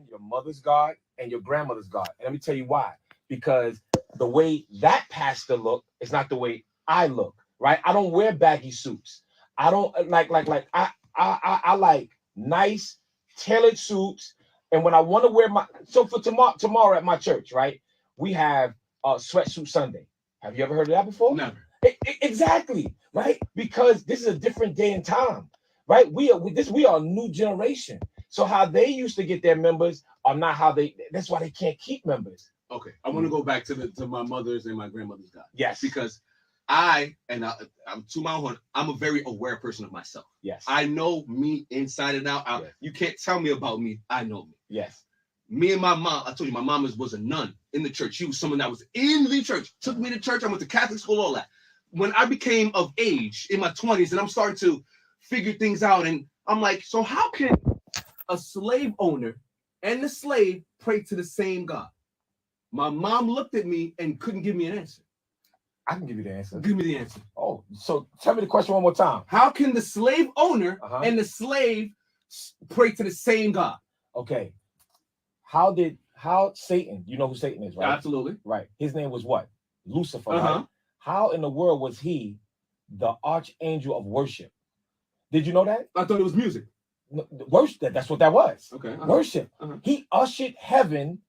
your mother's God and your grandmother's God. And let me tell you why. Because the way that pastor look is not the way I look, right? I don't wear baggy suits. I don't I like nice tailored suits. And when I want to wear my for tomorrow at my church, right? We have sweatsuit Sunday. Have you ever heard of that before? Never. Exactly, right? Because this is a different day and time, right? We are a new generation. So how they used to get their members are not how they. That's why they can't keep members. Okay, I want to go back to my mother's and my grandmother's God. Yes, because I'm to my own horn. I'm a very aware person of myself. Yes, I know me inside and out. Yes. You can't tell me about me. I know me. Yes. Me and my mom. I told you, my mom was a nun in the church. She was someone that was in the church. Took me to church. I went to Catholic school. All that. When I became of age in my 20s, and I'm starting to figure things out, and I'm like, so how can a slave owner and the slave pray to the same God? My mom looked at me and couldn't give me an answer. I can give you the answer. Give me the answer. Oh, so tell me the question one more time. How can the slave owner and the slave pray to the same God? Okay. How Satan, you know who Satan is, right? Absolutely. Right. His name was what? Lucifer, right? How in the world was he the archangel of worship? Did you know that? I thought it was music. Worship, that's what that was. Okay. Worship. He ushered heaven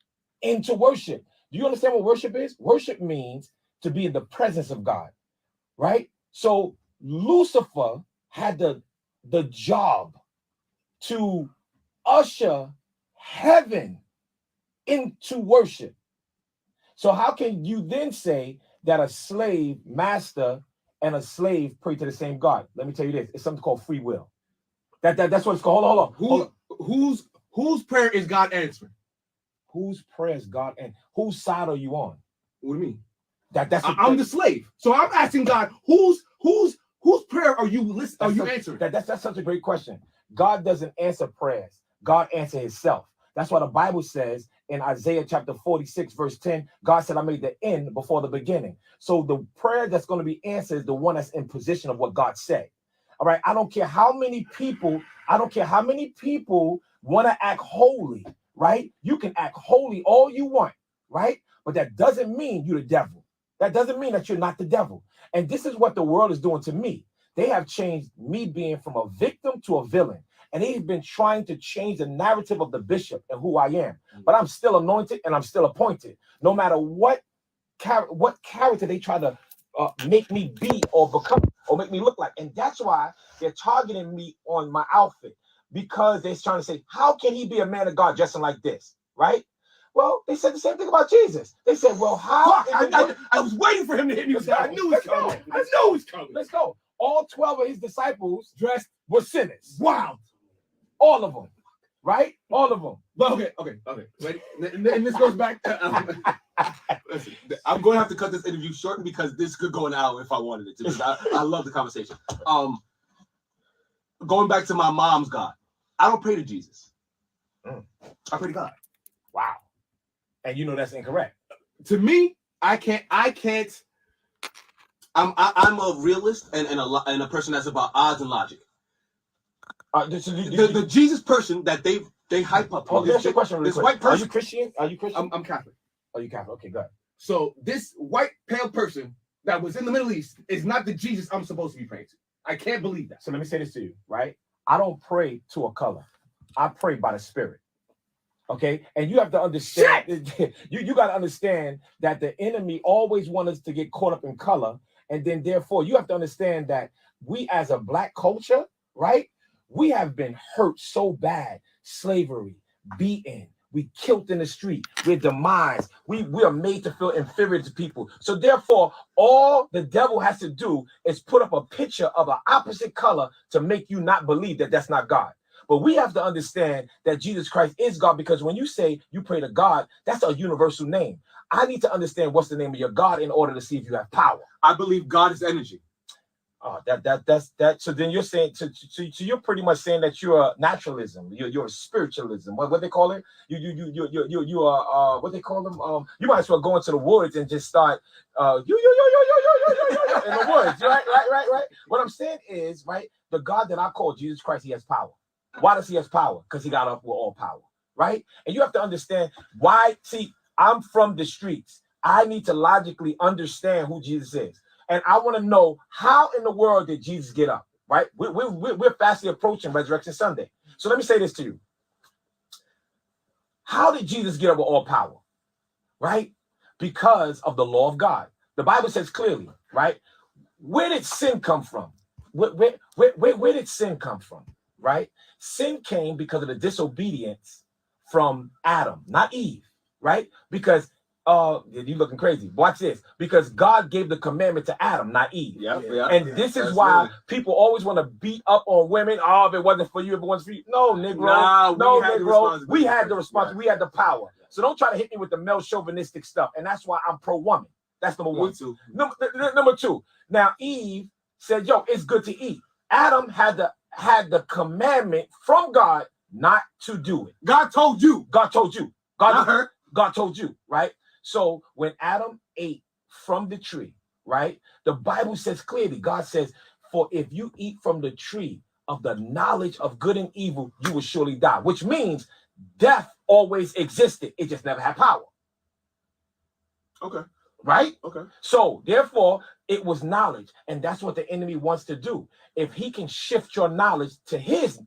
into worship. Do you understand what worship is? Worship means to be in the presence of God, right? So Lucifer had the job to usher heaven into worship. So how can you then say that a slave master and a slave pray to the same God? Let me tell you this. It's something called free will. That's what it's called. Hold on. Whose prayer is God answering? Whose prayer is God and whose side are you on? What do you mean? I'm the slave. So I'm asking God, whose prayer are you listening? Are you answering? That's such a great question. God doesn't answer prayers. God answers himself. That's why the Bible says in Isaiah chapter 46, verse 10, God said, I made the end before the beginning. So the prayer that's going to be answered is the one that's in position of what God said. All right. I don't care how many people want to act holy, right? You can act holy all you want, right? But that doesn't mean you're the devil. That doesn't mean that you're not the devil. And this is what the world is doing to me. They have changed me being from a victim to a villain. And they've been trying to change the narrative of the bishop and who I am. But I'm still anointed and I'm still appointed. No matter what character they try to make me be or become or make me look like. And that's why they're targeting me on my outfit. Because they're trying to say, how can he be a man of God dressing like this? Right? Well, they said the same thing about Jesus. They said, well, how? I was waiting for him to hit me. I knew it was coming. I knew it was coming. Let's go. All 12 of his disciples dressed were sinners. Wow. All of them. Right? All of them. But okay. Ready? And this goes back to... listen, I'm going to have to cut this interview short because this could go an hour if I wanted it to. Because I love the conversation. Going back to my mom's God. I don't pray to Jesus. I pray to God. Wow. And you know that's incorrect. To me, I can't. I'm a realist and a person that's about odds and logic. The Jesus person that they hype up. Oh, that's your question. Really this quick. White person. Are you Christian? I'm Catholic. Are you Catholic? Okay, good. So this white pale person that was in the Middle East is not the Jesus I'm supposed to be praying to. I can't believe that. So let me say this to you, right? I don't pray to a color. I pray by the Spirit. Okay, and you have to understand. You got to understand that the enemy always wants us to get caught up in color, and then therefore you have to understand that we, as a Black culture, right? We have been hurt so bad. Slavery, beaten, we killed in the street, we're demised. We are made to feel inferior to people. So therefore, all the devil has to do is put up a picture of an opposite color to make you not believe that that's not God. But we have to understand that Jesus Christ is God, because when you say you pray to God, that's a universal name. I need to understand what's the name of your God in order to see if you have power. I believe God is energy. That's that. So then you're saying, so you're pretty much saying that you're a naturalism. You're a spiritualism. What they call it? You are what they call them? You might as well go into the woods and just start in the woods. Right. What I'm saying is, right, the God that I call Jesus Christ, he has power. Why does he have power? Because he got up with all power. right? And you have to understand why. See, I'm from the streets. I need to logically understand who Jesus is. And I want to know how in the world did Jesus get up, right? We're fastly approaching Resurrection Sunday. So let me say this to you. How did Jesus get up with all power, right? Because of the law of God. The Bible says clearly, right? Where did sin come from? Where did sin come from, right? Sin came because of the disobedience from Adam, not Eve, right? Because you looking crazy. Watch this. Because God gave the commandment to Adam, not Eve. And this is why people always want to beat up on women. Oh, if it wasn't for you, if it wasn't for you. No, Negro. No, Negro. We had the responsibility. We had the power. So don't try to hit me with the male chauvinistic stuff. And that's why I'm pro-woman. That's number one. Number two. Now, Eve said, yo, it's good to eat. Adam had the commandment from God not to do it. God told you. God told you. God told you, right? So when Adam ate from the tree, right? The Bible says clearly, God says, for if you eat from the tree of the knowledge of good and evil, you will surely die, which means death always existed. It just never had power. Okay. Right? Okay. So therefore, it was knowledge. And that's what the enemy wants to do. If he can shift your knowledge to his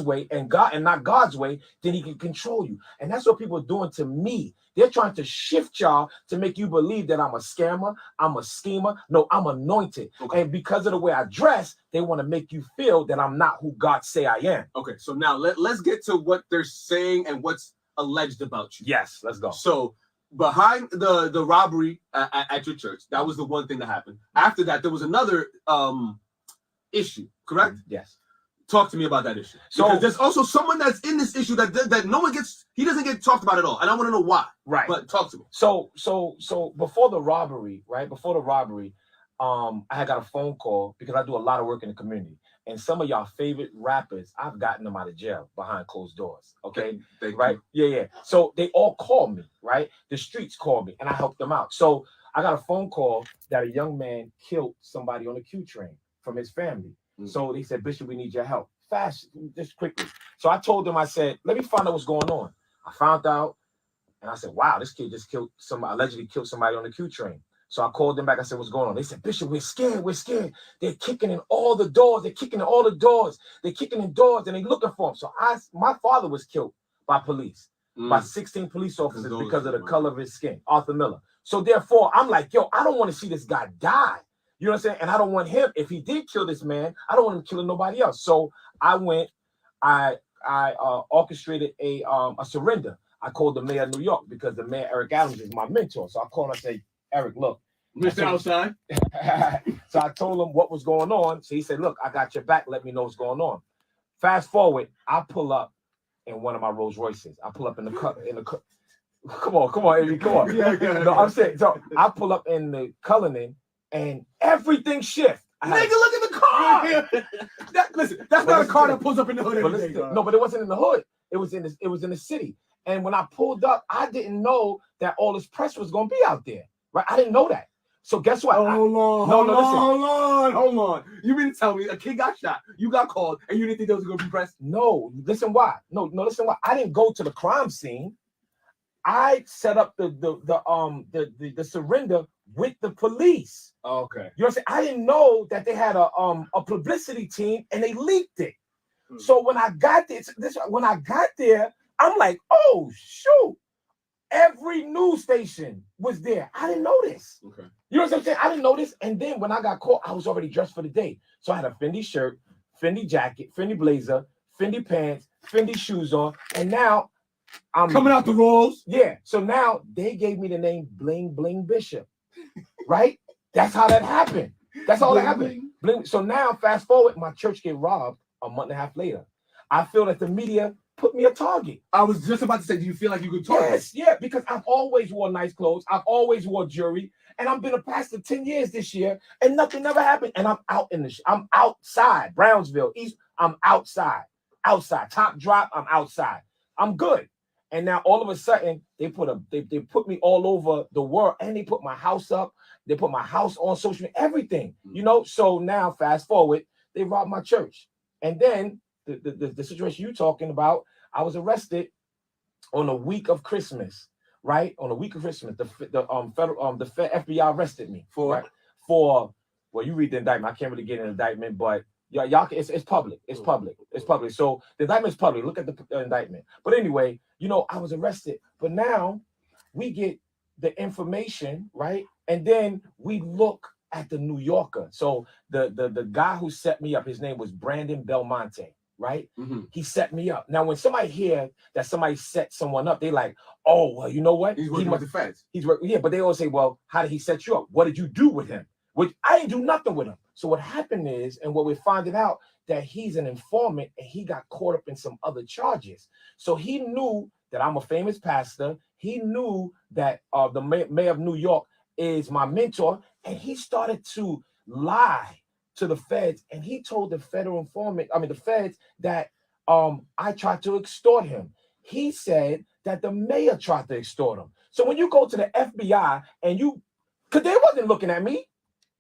way and not God's way, then he can control you. And that's what people are doing to me. They're trying to shift y'all to make you believe that I'm a scammer, I'm a schemer. No, I'm anointed. Okay. And because of the way I dress, they want to make you feel that I'm not who God say I am. Okay, so now let's get to what they're saying and what's alleged about you. Yes, let's go. So behind the robbery at your church, that was the one thing that happened. After that, there was another issue, correct? Yes. Talk to me about that issue. So because there's also someone that's in this issue that no one he doesn't get talked about at all. And I want to know why. Right. But talk to me. So before the robbery, right? Before the robbery, I had got a phone call because I do a lot of work in the community. And some of y'all favorite rappers, I've gotten them out of jail behind closed doors. Okay. Thank you. Yeah. So they all called me, right? The streets called me and I helped them out. So I got a phone call that a young man killed somebody on a Q train from his family. So they said, Bishop, we need your help. Fast, just quickly. So I told them, I said, let me find out what's going on. I found out and I said, wow, this kid just allegedly killed somebody on the Q train. So I called them back. I said, what's going on? They said, Bishop, we're scared. We're scared. They're kicking in all the doors. They're kicking in all the doors. They're kicking in doors and they're looking for him. So my father was killed by police, by 16 police officers because of the color of his skin, Arthur Miller. So therefore, I'm like, yo, I don't want to see this guy die. You know what I'm saying? And I don't want him, if he did kill this man, I don't want him killing nobody else. So I went, I orchestrated a surrender. I called the mayor of New York because the mayor, Eric Adams, is my mentor. So I called and I said, Eric, look. Mr. Outside. So I told him what was going on. So he said, look, I got your back. Let me know what's going on. Fast forward, I pull up in one of my Rolls Royces. I pull up in the come on, Amy, come on. No, I'm saying, so I pull up in the Cullinan and everything shifts. Nigga, look at the car. That's not a car that pulls up in the hood. No, but it wasn't in the hood. It was in the city. And when I pulled up, I didn't know that all this press was gonna be out there. Right? I didn't know that. So guess what? Hold on. You mean to tell me a kid got shot, you got called, and you didn't think there was gonna be press? No, listen why. Listen why. I didn't go to the crime scene. I set up the surrender with the police. Okay. You know what I'm saying? I didn't know that they had a publicity team and they leaked it. So when I got there, I'm like, oh shoot. Every news station was there. I didn't know this. Okay. You know what I'm saying? I didn't know this. And then when I got caught, I was already dressed for the day. So I had a Fendi shirt, Fendi jacket, Fendi blazer, Fendi pants, Fendi shoes on. And now I'm coming out the rolls. Yeah. So now they gave me the name Bling Bling Bishop. Right? That's how that happened. That's all that happened. Bling. So now fast forward, my church get robbed a month and a half later. I feel that the media put me a target. I was just about to say, do you feel like you could target? Yes, yeah, because I've always wore nice clothes. I've always wore jewelry. And I've been a pastor 10 years this year and nothing never happened. And I'm out I'm outside, Brownsville, East. I'm outside, top drop. I'm outside. I'm good. And now all of a sudden they put me all over the world and they put my house up. They put my house on social media, everything, you know? So now fast forward, they robbed my church. And then the situation you're talking about, I was arrested on the week of Christmas, right? On the week of Christmas, the FBI arrested me For for well, you read the indictment. I can't really get an indictment, but y'all can, it's public. It's public. It's public. So the indictment's public. Look at the indictment. But anyway, I was arrested. But now we get the information, right? And then we look at the New Yorker. So the guy who set me up, his name was Brandon Belmonte, right? mm-hmm. He set me up. Now, when somebody hear that somebody set someone up, they like, oh, well, you know what? He's working with the feds. He's working, yeah, but they always say, well, how did he set you up? What did you do with him? Which I didn't do nothing with him. So what happened is, and what we're finding out, that he's an informant and he got caught up in some other charges. So he knew that I'm a famous pastor. He knew that the mayor of New York is my mentor, and he started to lie to the feds, and he told the the feds that I tried to extort him. He said that the mayor tried to extort him. So when you go to the FBI and because they wasn't looking at me.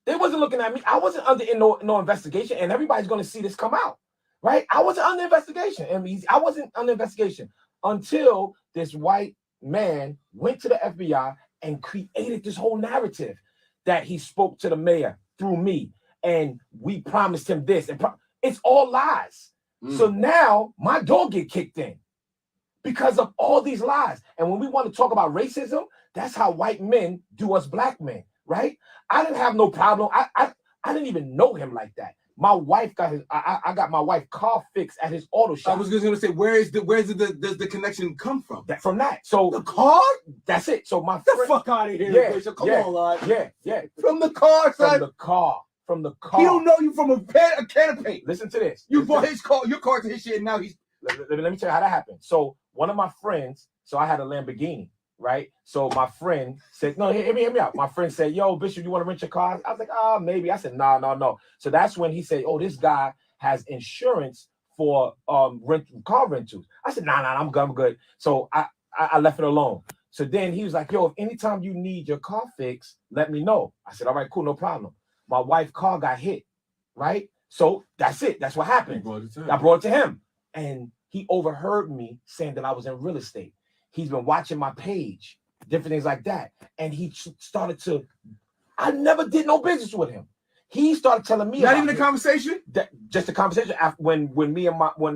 They wasn't looking at me. I wasn't under no investigation, and everybody's going to see this come out, right? I wasn't under investigation. I wasn't under investigation until this white man went to the FBI and created this whole narrative that he spoke to the mayor through me, and we promised him this. And it's all lies. So now my door get kicked in because of all these lies. And when we want to talk about racism, that's how white men do us black men. Right? I didn't have no problem. I didn't even know him like that. My wife got I got my wife car fixed at his auto shop. I was just gonna say, where's the connection come from? From that. So the car? That's it. So my friend, the fuck out of here. Yeah, so come on, lad. Yeah. From the car, son. From the car. He don't know you from a can of paint. Listen to this. You bought his car, your car to his shit, and now he's let me tell you how that happened. So one of my friends, I had a Lamborghini. Right. So my friend said, no, hear me out. My friend said, yo, Bishop, you want to rent your car? I was like, maybe. I said, no. So that's when he said, oh, this guy has insurance for car rentals. I said, nah, I'm good. So I left it alone. So then he was like, yo, if anytime you need your car fixed, let me know. I said, all right, cool, no problem. My wife's car got hit. Right. So that's it. That's what happened. I brought it to him. And he overheard me saying that I was in real estate. He's been watching my page, different things like that. And he started to, I never did no business with him. He started telling me not even a conversation? Just a conversation. After when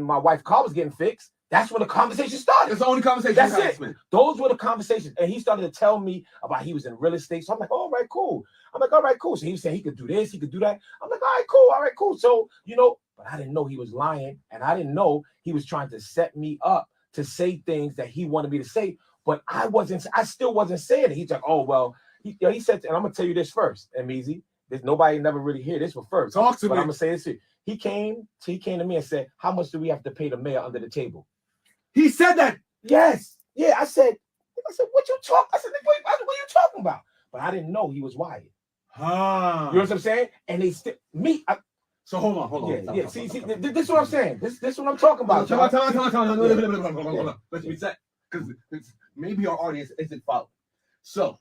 my wife's car was getting fixed, that's when the conversation started. It's the only conversation. That's it. Those were the conversations. And he started to tell me about he was in real estate. So I'm like, all right, cool. So he was saying he could do this, he could do that. I'm like, all right, cool. So, but I didn't know he was lying. And I didn't know he was trying to set me up to say things that he wanted me to say, but I still wasn't saying it. He's like, oh, well, he said, and I'm going to tell you this first, Amizi. There's nobody never really hear this one first. Talk to me. I'm going to say this to you. He came to me and said, how much do we have to pay the mayor under the table? He said that? Yes. Yeah, I said, what you talking? I said, what are you talking about? But I didn't know he was wired. You know what I'm saying? And they still, so hold on. Yeah. See, this is what I'm saying. This is what I'm talking about. Tell on. Let's reset, because maybe our audience isn't following. So,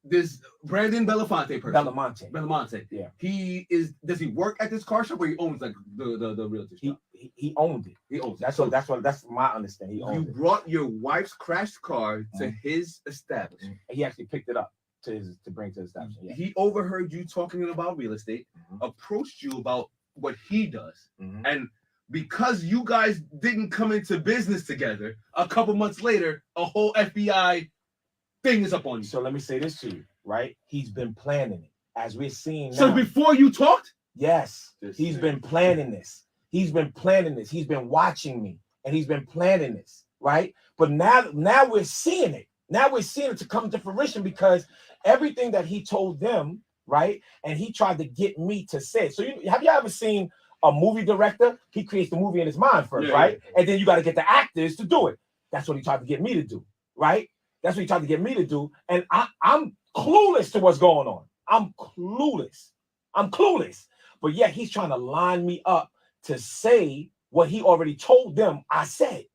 this Brandon Belafonte person. Belamonte. Yeah. Does he work at this car shop, or he owns like the realtor shop? He owned it. That's my understanding. He owned it. You brought your wife's crashed car to his establishment. He actually picked it up to bring to the establishment. Yeah. He overheard you talking about real estate, approached you about what he does, and because you guys didn't come into business together, a couple months later, a whole FBI thing is up on you. So let me say this to you, right? He's been planning it, as we're seeing now. So before you talked? Yes, he's been planning this. He's been watching me, and he's been planning this, right? But now we're seeing it. Now we're seeing it to come to fruition, because everything that he told them, right? And he tried to get me to say it. So have you ever seen a movie director? He creates the movie in his mind first, right? Yeah. And then you got to get the actors to do it. That's what he tried to get me to do, right? That's what he tried to get me to do. And I'm clueless to what's going on. I'm clueless. But yet he's trying to line me up to say what he already told them I said.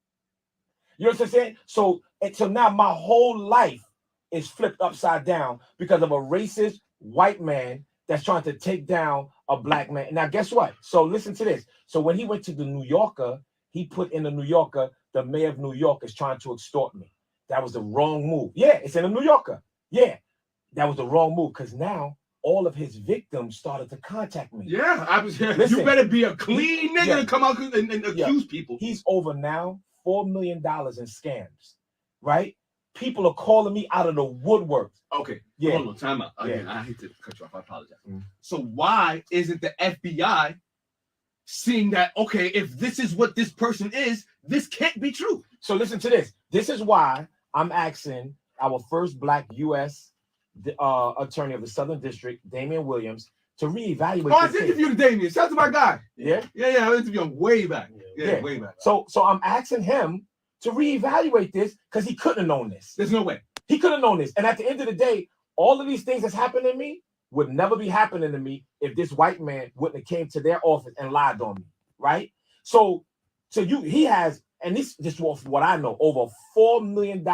You know what I'm saying? So until now, my whole life is flipped upside down because of a racist white man that's trying to take down a black man. Now, guess what? So listen to this. So when he went to the New Yorker, he put in the New Yorker, the mayor of New York is trying to extort me. That was the wrong move. Yeah, it's in the New Yorker. Yeah, that was the wrong move because now all of his victims started to contact me. Yeah, Listen, you better be a clean nigga to come out and accuse people. He's over now $4 million in scams, right? People are calling me out of the woodwork. Okay, yeah. Hold on, time out. Again, I hate to cut you off. I apologize. So why isn't the FBI seeing that, okay, if this is what this person is, this can't be true? So listen to this. This is why I'm asking our first Black U.S. Attorney of the Southern District, Damian Williams, to reevaluate. Oh, I interviewed Damian. Shout out to my guy. Yeah. I interviewed him way back. Yeah, way back. So I'm asking him to reevaluate this because he couldn't have known this. There's no way. He could have known this. And at the end of the day, all of these things that's happened to me would never be happening to me if this white man wouldn't have came to their office and lied on me, right? So he has, and this was what I know, over $4 million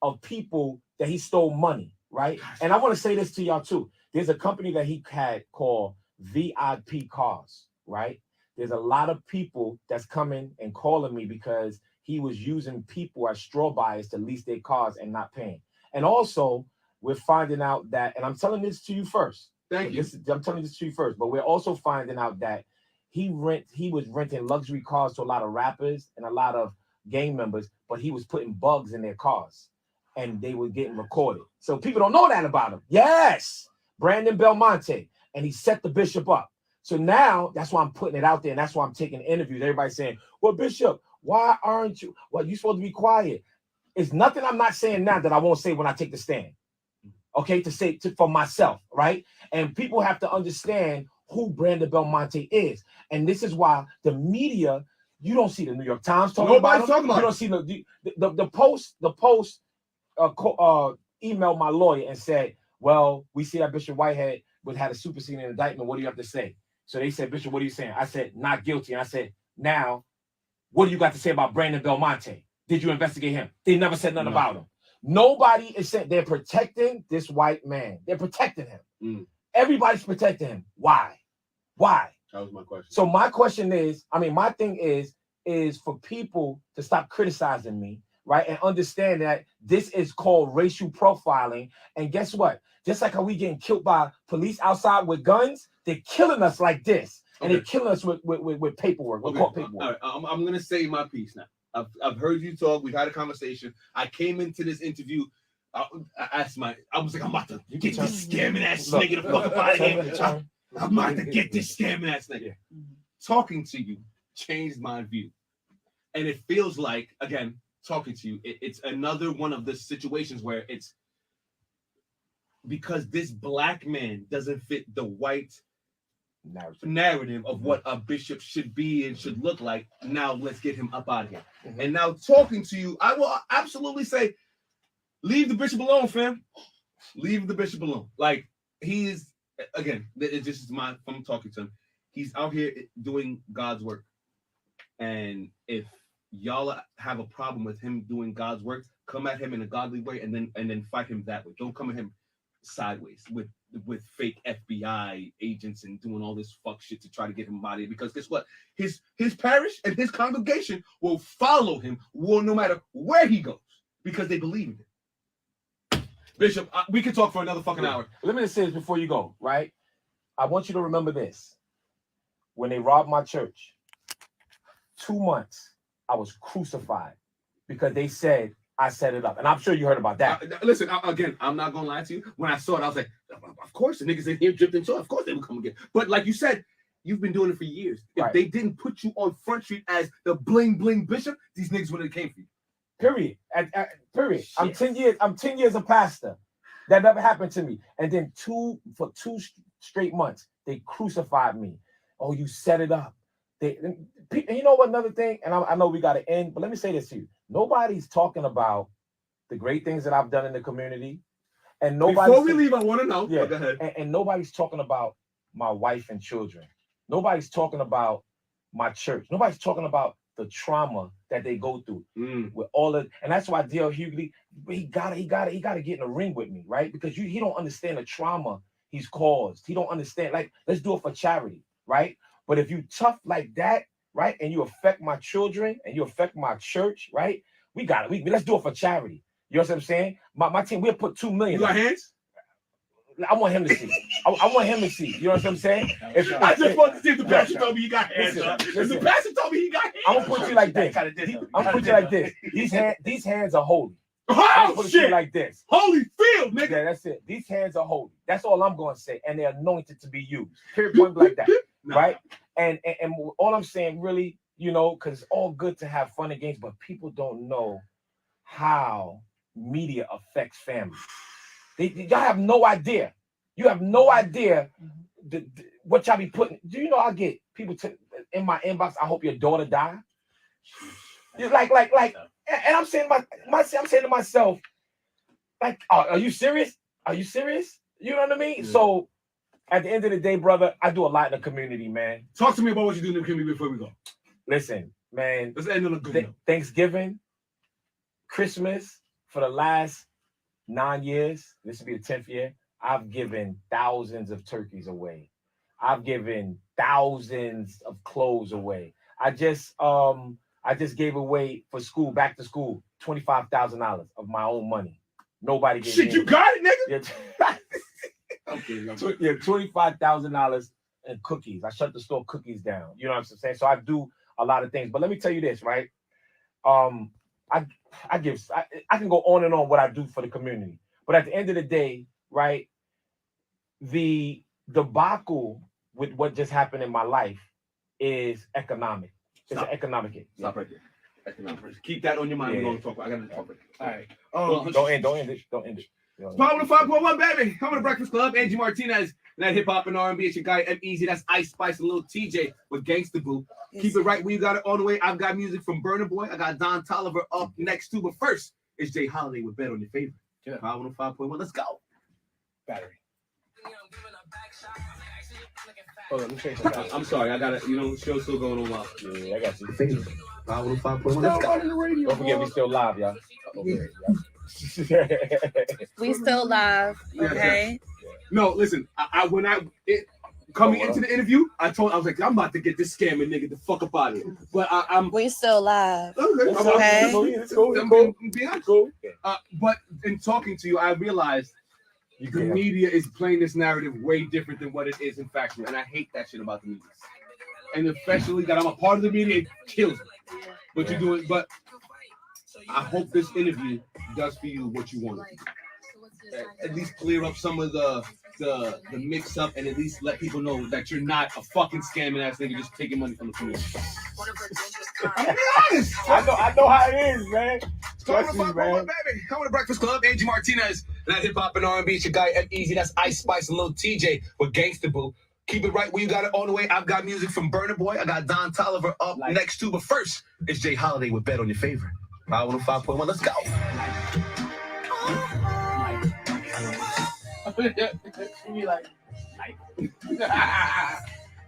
of people that he stole money, right? And I want to say this to y'all too. There's a company that he had called VIP Cars, right? There's a lot of people that's coming and calling me because he was using people as straw buyers to lease their cars and not paying. And also, we're finding out that, and I'm telling this to you first. Thank you. I'm telling this to you first, but we're also finding out that he was renting luxury cars to a lot of rappers and a lot of gang members, but he was putting bugs in their cars and they were getting recorded. So people don't know that about him. Yes, Brandon Belmonte. And he set the bishop up. So now that's why I'm putting it out there, and that's why I'm taking interviews. Everybody's saying, well, Bishop, why aren't you? Well, you're supposed to be quiet. It's nothing I'm not saying now that I won't say when I take the stand. Okay, to say for myself, right? And people have to understand who Brandon Belmonte is. And this is why the media, you don't see the New York Times talking about him. You don't see the Post emailed my lawyer and said, well, we see that Bishop Whitehead had a superseding indictment. What do you have to say? So they said, Bishop, what are you saying? I said, not guilty. And I said, now, what do you got to say about Brandon Belmonte? Did you investigate him? They never said nothing about him. Nobody is saying they're protecting this white man. They're protecting him. Everybody's protecting him. Why? That was my question. So my question is, my thing is for people to stop criticizing me, right? And understand that this is called racial profiling. And guess what? Just like how we getting killed by police outside with guns, they're killing us like this. And they're killing us with paperwork, with court paperwork. All right, I'm going to say my piece now. I've heard you talk. We've had a conversation. I came into this interview. I was like, I'm about to get this scamming ass nigga the fuck out of here. I'm about to get this scamming ass nigga. Talking to you changed my view. And it feels like, again, talking to you, it's another one of the situations where it's because this black man doesn't fit the white narrative of what a bishop should be and should look like. Now let's get him up out of here. And now talking to you, I will absolutely say, leave the bishop alone, fam. Leave the bishop alone. Like, he is, again, it's just from talking to him, he's out here doing God's work. And if y'all have a problem with him doing God's work, come at him in a godly way and then fight him that way. Don't come at him sideways with fake FBI agents and doing all this fuck shit to try to get him out of here. Because guess what? His parish and his congregation will follow him no matter where he goes because they believe in him. Bishop, we can talk for another fucking hour. Let me just say this before you go, right? I want you to remember this. When they robbed my church, 2 months, I was crucified because they said I set it up. And I'm sure you heard about that. Listen, again, I'm not going to lie to you. When I saw it, I was like, of course, the niggas in here dripped into it. Of course they would come again. But like you said, you've been doing it for years. If they didn't put you on Front Street as the bling bling bishop, these niggas wouldn't have came for you. Period. Period. Shit. I'm 10 years a pastor. That never happened to me. And then for two straight months, they crucified me. Oh, you set it up. And you know what, another thing, and I know we got to end, but let me say this to you. Nobody's talking about the great things that I've done in the community. And nobody. Before we leave, I want to know. Yeah, go ahead. And nobody's talking about my wife and children. Nobody's talking about my church. Nobody's talking about the trauma that they go through with all of, and that's why D.L. Hughley, he gotta get in the ring with me, right? Because he don't understand the trauma he's caused. He don't understand. Like, let's do it for charity, right? But if you tough like that, right, and you affect my children and you affect my church, right? We got it. Let's do it for charity. You know what I'm saying? My team, we'll put $2 million. You got hands? I want him to see. I want him to see. You know what I'm saying? I just want to see if the pastor told me he got hands. If the pastor told me he got hands, I'm gonna put you like this. I'm gonna put you like this. These hands are holy. Oh shit! Like this. Holy field, nigga. Yeah, that's it. These hands are holy. That's all I'm gonna say, and they're anointed to be used. Period. Point like that, right? And all I'm saying, really, you know, because it's all good to have fun and games, but people don't know how media affects families. Y'all have no idea. You have no idea what y'all be putting. Do you know I get people in my inbox? I hope your daughter die. Like, and I'm saying I'm saying to myself, like, are you serious? Are you serious? You know what I mean? Yeah. So at the end of the day, brother, I do a lot in the community, man. Talk to me about what you do in the community before we go. Listen, man. Let's end on a good note. Thanksgiving, Christmas, for the last 9 years, this will be the 10th year, I've given thousands of turkeys away. I've given thousands of clothes away. I just gave away for school, back to school, $25,000 of my own money. Nobody gave shit, me you got it, nigga? Yeah, yeah, $25,000 in cookies. I shut the store cookies down. You know what I'm saying? So I do a lot of things. But let me tell you this, right? I can go on and on what I do for the community, but at the end of the day, right, the debacle with what just happened in my life is economic. It's an economic hit. Stop right there. Economic. Keep that on your mind. Yeah. We're going to talk about. I got to talk about it. All right. Don't end it. Don't end it. Power 5.1, baby. Coming to Breakfast Club. Angie Martinez. That hip hop and R&B. It's your guy M-Easy. That's Ice Spice and Lil TJ with Gangsta Boo. Yes. Keep it right where you got it all the way. I've got music from Burna Boy. I got Don Toliver up next too. But first, it's Jay Holiday with Bet on Your Favorite. Yeah. Power 5.1. Let's go. Battery. Hold on, let me change that. I'm sorry. I got it. You know, the show's still going on well. Yeah, I got you. Power 5.1. Let's go. Don't forget, we still live, y'all. Okay. We still live, okay? Yeah. No, listen. Coming into the interview, I was like, I'm about to get this scamming nigga the fuck up out of here. But we still live. Okay. Cool. But in talking to you, I realized the media is playing this narrative way different than what it is in fact, and I hate that shit about the media. And especially that I'm a part of the media, it kills me. But you're doing, but I hope this interview does for you what you want it to do. At least clear up some of the mix up, and at least let people know that you're not a fucking scamming ass nigga just taking money from the community. I'm being honest. I know how it is, man. Trust me, man. Coming to Breakfast Club, Angie Martinez. That hip hop and R&B. It's your guy M-Easy. That's Ice Spice and Lil TJ with Gangsta Boo. Keep it right where you got it all the way. I've got music from Burna Boy. I got Don Toliver up next too. But first, it's Jay Holiday with Bet on Your Favorite. Power 5.1. Let's go.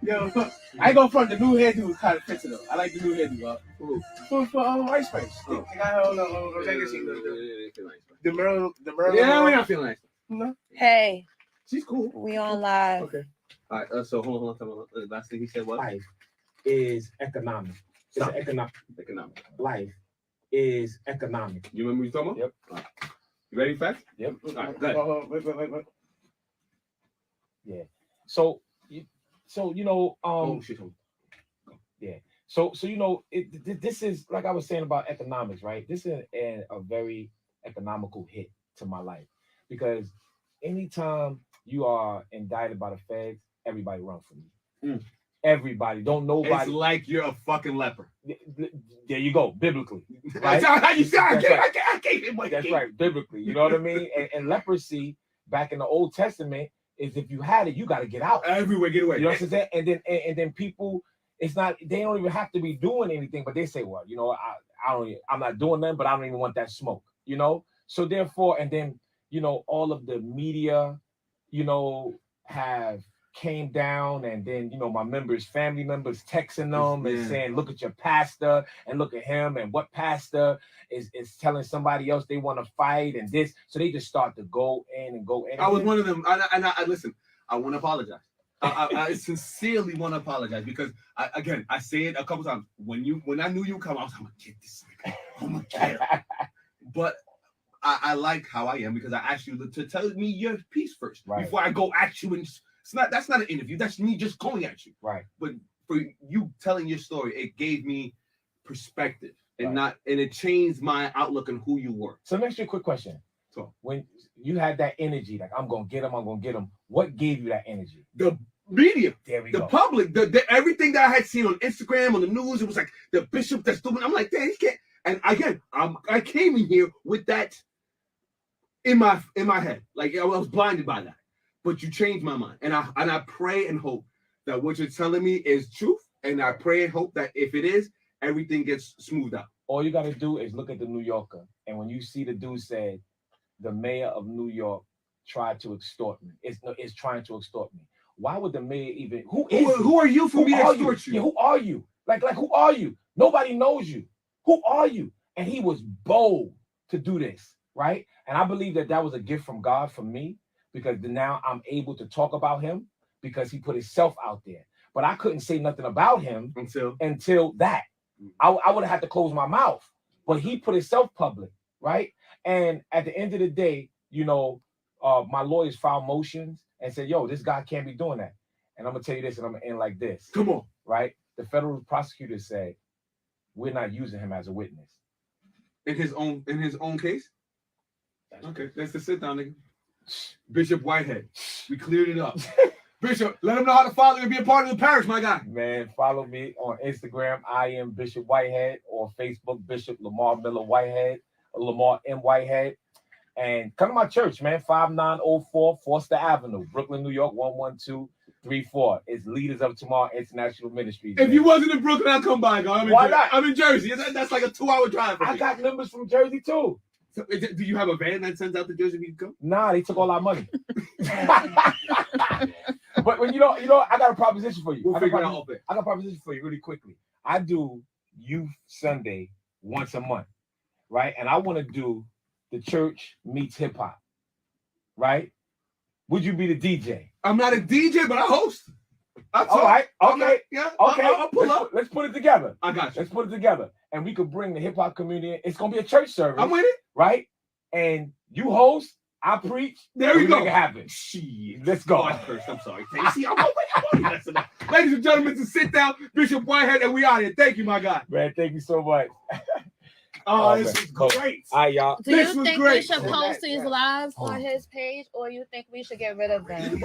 Yo, I ain't going front. The new hairdo is kind of fits it though. I like the new hairdo, bro. For Ice Spice. The Merle. Yeah, we're not feeling nice. No. Hey. She's cool. We on live. Okay. All right. So hold on. Last thing he said was life is economic. It's economic. Life is economic. You remember what you're talking about? Yep. Right. You ready, Fat? Yep. All right. Go ahead. Wait. Yeah. So you know, yeah. So you know, this is like I was saying about economics, right? This is a very economical hit to my life because anytime you are indicted by the feds, everybody run from you. Everybody, don't nobody. It's like you're a fucking leper. There you go, biblically. Right? That's how you sound. I can't. That's right, biblically. You know what I mean? And leprosy back in the Old Testament is if you had it, you got to get out. Everywhere, get away. You know what I'm saying? And then people, it's not. They don't even have to be doing anything, but they say, well, you know, I'm not doing nothing, but I don't even want that smoke. You know. So therefore, and then you know, all of the media, you know, have came down, and then you know my family members texting them and saying, look at your pastor and look at him, and what pastor is telling somebody else they want to fight and this, so they just start to go in. I was one of them. I listen, I want to apologize. I sincerely want to apologize because I say it a couple times. When I knew you would come, I was like, I'm gonna get this nigga. I'm gonna get him. But I like how I am because I asked you to tell me your piece first before I go at you. And that's not an interview. That's me just going at you. Right. But for you telling your story, it gave me perspective and it changed my outlook on who you were. So let me ask you a quick question. So when you had that energy, like I'm gonna get him, what gave you that energy? The media, the public, the everything that I had seen on Instagram, on the news, it was like the bishop that's doing. I'm like, damn, he can't. And again, I came in here with that in my head, like I was blinded by that. But you changed my mind, and I pray and hope that what you're telling me is truth, and I pray and hope that if it is, everything gets smoothed out. All you got to do is look at the New Yorker, and when you see the dude said, the mayor of New York tried to extort me. It's trying to extort me. Why would the mayor even? Who are you for me to extort you? Yeah, who are you? Like who are you? Nobody knows you. Who are you? And he was bold to do this, right? And I believe that was a gift from God for me because now I'm able to talk about him because he put himself out there. But I couldn't say nothing about him until that. I would have had to close my mouth. But he put himself public, right? And at the end of the day, my lawyers filed motions and said, yo, this guy can't be doing that. And I'm going to tell you this, and I'm going to end like this. Come on. Right? The federal prosecutor said, we're not using him as a witness. In his own case? Okay, that's the sit down, nigga. Bishop Whitehead. We cleared it up. Bishop, let him know how to follow you and be a part of the parish, my guy. Man, follow me on Instagram. I am Bishop Whitehead, or Facebook, Bishop Lamar Miller Whitehead, or Lamar M. Whitehead. And come to my church, man, 5904 Foster Avenue, Brooklyn, New York, 11234. It's Leaders of Tomorrow International Ministries. If you wasn't in Brooklyn, I'd come by, God. Why not? I'm in Jersey. That's like a 2-hour drive. I got members from Jersey, too. So, do you have a van that sends out to Jersey when you come? Nah, they took all our money. But when I got a proposition for you. We'll figure it out. I got a proposition for you really quickly. I do Youth Sunday once a month, right? And I want to do the church meets hip hop, right? Would you be the DJ? I'm not a DJ, but I host. All right. Okay. Yeah. Okay. I'll pull up. Let's put it together. I got you. Let's put it together, and we could bring the hip hop community in. It's gonna be a church service. I'm with it. Right? And you host. I preach. There we go. Make it happen. Shit. Let's go. Oh, I cursed. I'm sorry. See, I'm ladies and gentlemen, to sit down, Bishop Whitehead, and we out here. Thank you, my guy. Man, thank you so much. This is great. All right, y'all. Do you think we should post these lives on his page, or you think we should get rid of them?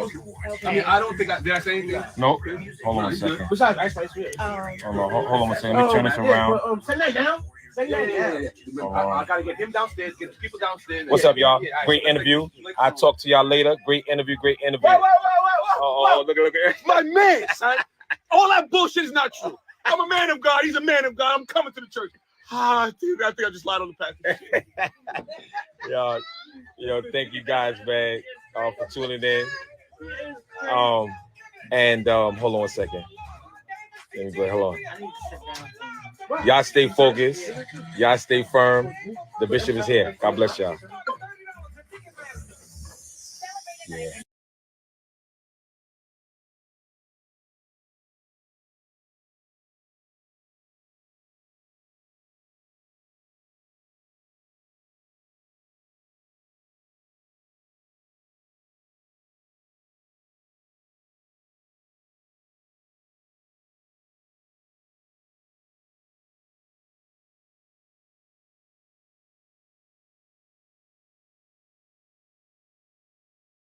I mean, I don't think did I say anything? Nope. Hold on a second. Besides, ice cream. Hold on a second. Let me turn this around. Send that down. Yeah. I gotta get him downstairs, get the people downstairs. What's up, y'all? Great interview. I'll talk to y'all later. Great interview. Wait. Oh, look at my man, son. All that bullshit is not true. I'm a man of God. He's a man of God. I'm coming to the church. I think I just lied on the package. Yo, thank you guys, man, for tuning in. And hold on a second. Let me go. Hold on. Y'all stay focused. Y'all stay firm. The bishop is here. God bless y'all.